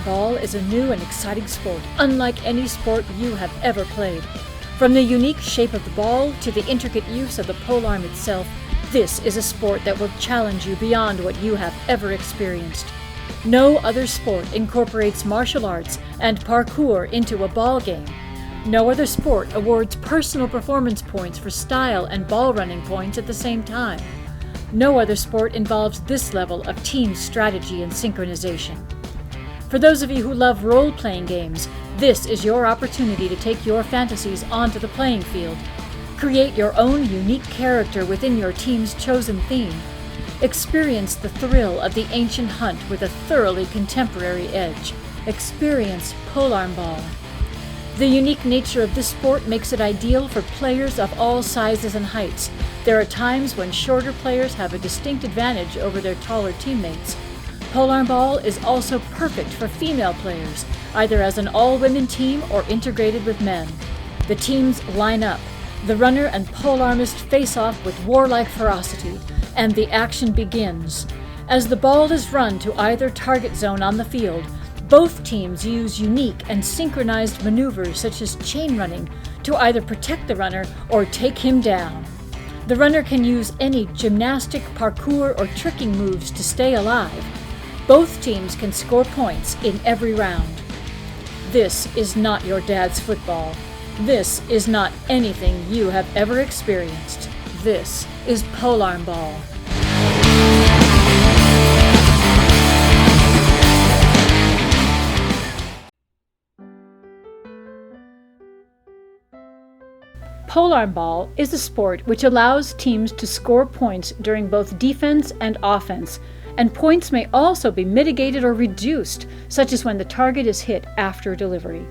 Polearmball is a new and exciting sport, unlike any sport you have ever played. From the unique shape of the ball to the intricate use of the polearm itself, this is a sport that will challenge you beyond what you have ever experienced. No other sport incorporates martial arts and parkour into a ball game. No other sport awards personal performance points for style and ball running points at the same time. No other sport involves this level of team strategy and synchronization. For those of you who love role-playing games, this is your opportunity to take your fantasies onto the playing field. Create your own unique character within your team's chosen theme. Experience the thrill of the ancient hunt with a thoroughly contemporary edge. Experience Polearmball. The unique nature of this sport makes it ideal for players of all sizes and heights. There are times when shorter players have a distinct advantage over their taller teammates. Polearmball is also perfect for female players, either as an all-women team or integrated with men. The teams line up. The runner and polearmist face off with warlike ferocity, and the action begins. As the ball is run to either target zone on the field, both teams use unique and synchronized maneuvers such as chain running to either protect the runner or take him down. The runner can use any gymnastic, parkour, or tricking moves to stay alive. Both teams can score points in every round. This is not your dad's football. This is not anything you have ever experienced. This is Polearmball. Polearmball is a sport which allows teams to score points during both defense and offense, and points may also be mitigated or reduced, such as when the target is hit after delivery.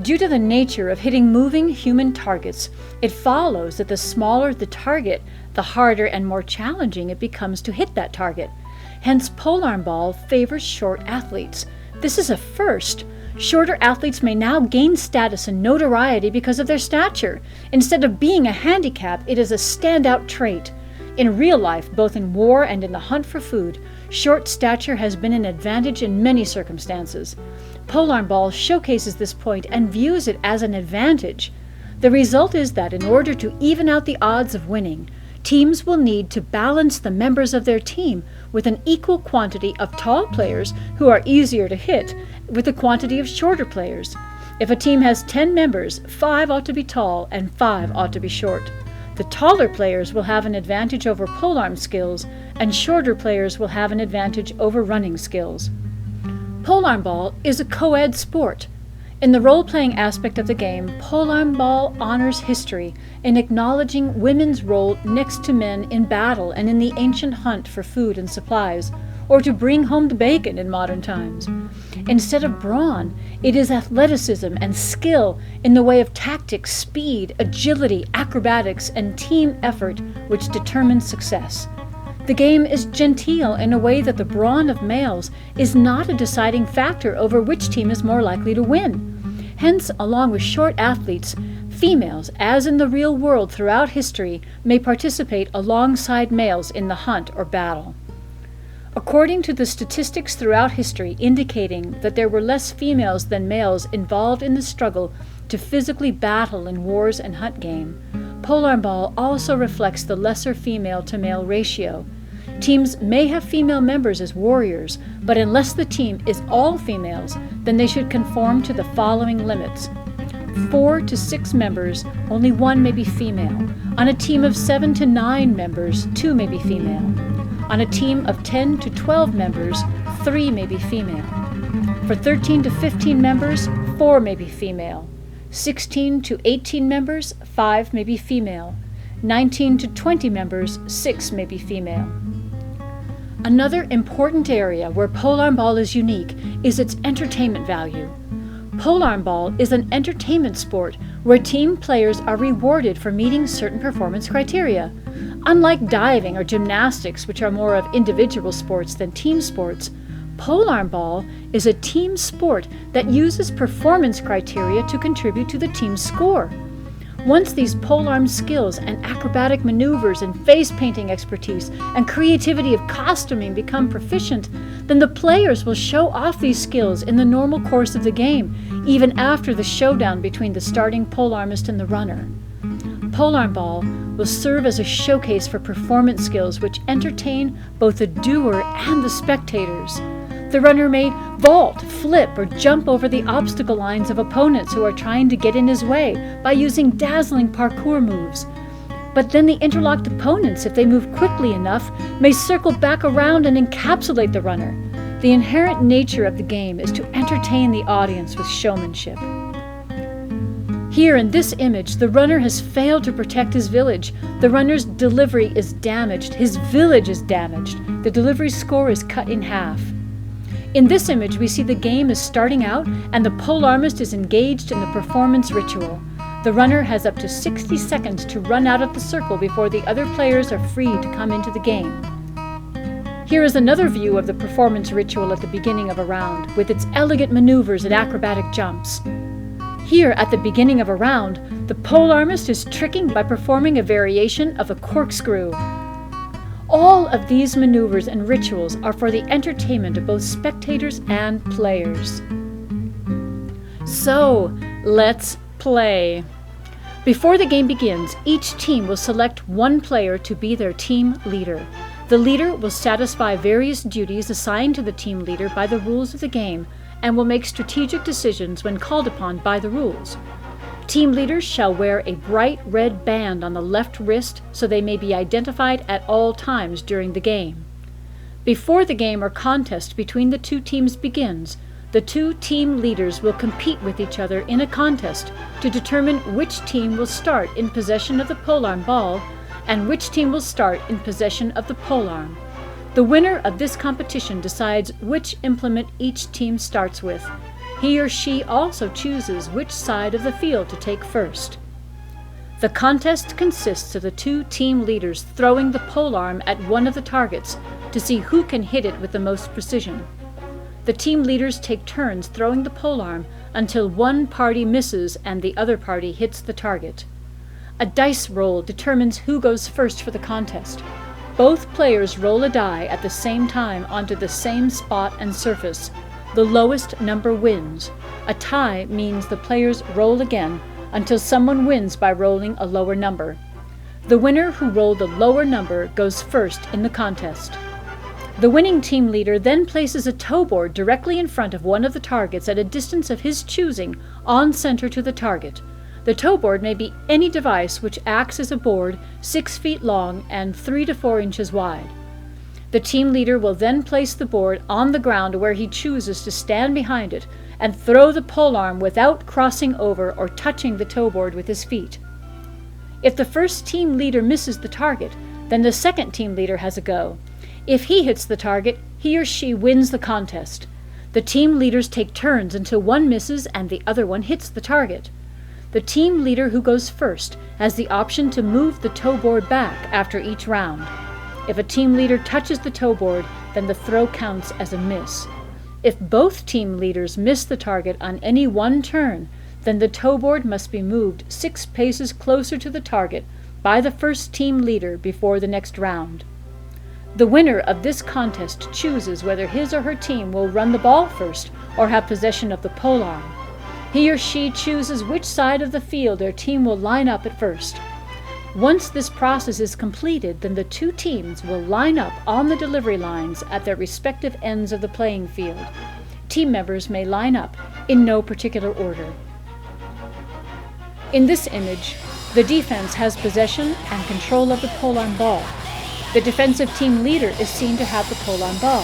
Due to the nature of hitting moving human targets, it follows that the smaller the target, the harder and more challenging it becomes to hit that target. Hence, Polearmball favors short athletes. This is a first. Shorter athletes may now gain status and notoriety because of their stature. Instead of being a handicap, it is a standout trait. In real life, both in war and in the hunt for food, short stature has been an advantage in many circumstances. Polearmball showcases this point and views it as an advantage. The result is that in order to even out the odds of winning, teams will need to balance the members of their team with an equal quantity of tall players who are easier to hit with a quantity of shorter players. If a team has 10 members, 5 ought to be tall and 5 ought to be short. The taller players will have an advantage over polearm skills, and shorter players will have an advantage over running skills. Polearmball is a coed sport. In the role-playing aspect of the game, Polearmball honors history in acknowledging women's role next to men in battle and in the ancient hunt for food and supplies, or to bring home the bacon in modern times. Instead of brawn, it is athleticism and skill in the way of tactics, speed, agility, acrobatics, and team effort which determines success. The game is genteel in a way that the brawn of males is not a deciding factor over which team is more likely to win. Hence, along with short athletes, females, as in the real world throughout history, may participate alongside males in the hunt or battle. According to the statistics throughout history indicating that there were less females than males involved in the struggle to physically battle in wars and hunt game, Polearmball also reflects the lesser female-to-male ratio. Teams may have female members as warriors, but unless the team is all females, then they should conform to the following limits. 4 to 6 members, only 1 may be female. On a team of 7 to 9 members, 2 may be female. On a team of 10 to 12 members, 3 may be female. For 13 to 15 members, 4 may be female. 16 to 18 members, 5 may be female. 19 to 20 members, 6 may be female. Another important area where Polearmball is unique is its entertainment value. Polearmball is an entertainment sport where team players are rewarded for meeting certain performance criteria. Unlike diving or gymnastics, which are more of individual sports than team sports, Polearmball is a team sport that uses performance criteria to contribute to the team's score. Once these polearm skills and acrobatic maneuvers and face painting expertise and creativity of costuming become proficient, then the players will show off these skills in the normal course of the game, even after the showdown between the starting polearmist and the runner. Polearmball will serve as a showcase for performance skills which entertain both the doer and the spectators. The runner may vault, flip, or jump over the obstacle lines of opponents who are trying to get in his way by using dazzling parkour moves. But then the interlocked opponents, if they move quickly enough, may circle back around and encapsulate the runner. The inherent nature of the game is to entertain the audience with showmanship. Here in this image, the runner has failed to protect his village. The runner's delivery is damaged. His village is damaged. The delivery score is cut in half. In this image, we see the game is starting out and the polearmist is engaged in the performance ritual. The runner has up to 60 seconds to run out of the circle before the other players are free to come into the game. Here is another view of the performance ritual at the beginning of a round, with its elegant maneuvers and acrobatic jumps. Here, at the beginning of a round, the polearmist is tricking by performing a variation of a corkscrew. All of these maneuvers and rituals are for the entertainment of both spectators and players. So, let's play. Before the game begins, each team will select one player to be their team leader. The leader will satisfy various duties assigned to the team leader by the rules of the game and will make strategic decisions when called upon by the rules. Team leaders shall wear a bright red band on the left wrist so they may be identified at all times during the game. Before the game or contest between the two teams begins, the two team leaders will compete with each other in a contest to determine which team will start in possession of the polearm ball and which team will start in possession of the polearm. The winner of this competition decides which implement each team starts with. He or she also chooses which side of the field to take first. The contest consists of the two team leaders throwing the polearm at one of the targets to see who can hit it with the most precision. The team leaders take turns throwing the polearm until one party misses and the other party hits the target. A dice roll determines who goes first for the contest. Both players roll a die at the same time onto the same spot and surface. The lowest number wins. A tie means the players roll again until someone wins by rolling a lower number. The winner who rolled the lower number goes first in the contest. The winning team leader then places a toe board directly in front of one of the targets at a distance of his choosing on center to the target. The toe board may be any device which acts as a board 6 feet long and 3 to 4 inches wide. The team leader will then place the board on the ground where he chooses to stand behind it and throw the polearm without crossing over or touching the toe board with his feet. If the first team leader misses the target, then the second team leader has a go. If he hits the target, he or she wins the contest. The team leaders take turns until one misses and the other one hits the target. The team leader who goes first has the option to move the toe board back after each round. If a team leader touches the toe board, then the throw counts as a miss. If both team leaders miss the target on any one turn, then the toe board must be moved 6 paces closer to the target by the first team leader before the next round. The winner of this contest chooses whether his or her team will run the ball first or have possession of the polearm. He or she chooses which side of the field their team will line up at first. Once this process is completed, then the two teams will line up on the delivery lines at their respective ends of the playing field. Team members may line up in no particular order. In this image, the defense has possession and control of the polearm ball. The defensive team leader is seen to have the polearm ball,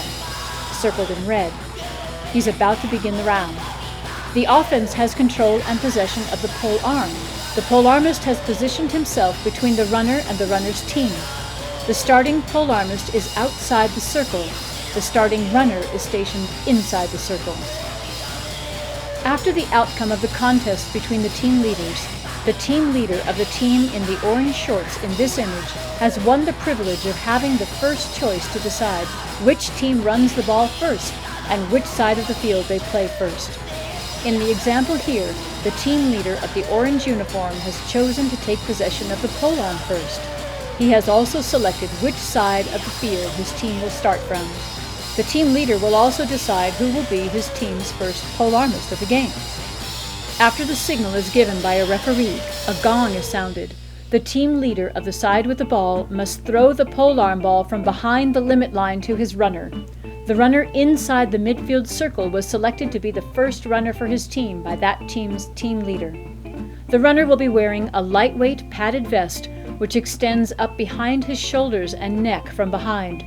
circled in red. He's about to begin the round. The offense has control and possession of the polearm. The polearmist has positioned himself between the runner and the runner's team. The starting polearmist is outside the circle. The starting runner is stationed inside the circle. After the outcome of the contest between the team leaders, the team leader of the team in the orange shorts in this image has won the privilege of having the first choice to decide which team runs the ball first and which side of the field they play first. In the example here, the team leader of the orange uniform has chosen to take possession of the polearm first. He has also selected which side of the field his team will start from. The team leader will also decide who will be his team's first polearmist of the game. After the signal is given by a referee, a gong is sounded. The team leader of the side with the ball must throw the polearm ball from behind the limit line to his runner. The runner inside the midfield circle was selected to be the first runner for his team by that team's team leader. The runner will be wearing a lightweight padded vest which extends up behind his shoulders and neck from behind.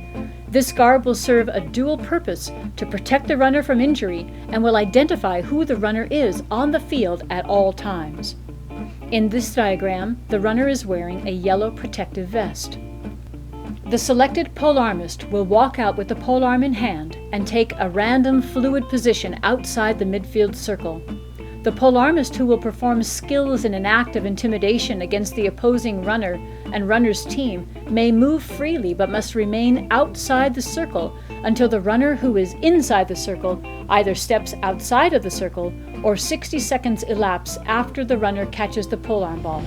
This garb will serve a dual purpose to protect the runner from injury and will identify who the runner is on the field at all times. In this diagram, the runner is wearing a yellow protective vest. The selected polearmist will walk out with the polearm in hand and take a random fluid position outside the midfield circle. The polearmist who will perform skills in an act of intimidation against the opposing runner and runner's team may move freely but must remain outside the circle until the runner who is inside the circle either steps outside of the circle or 60 seconds elapse after the runner catches the polearm ball.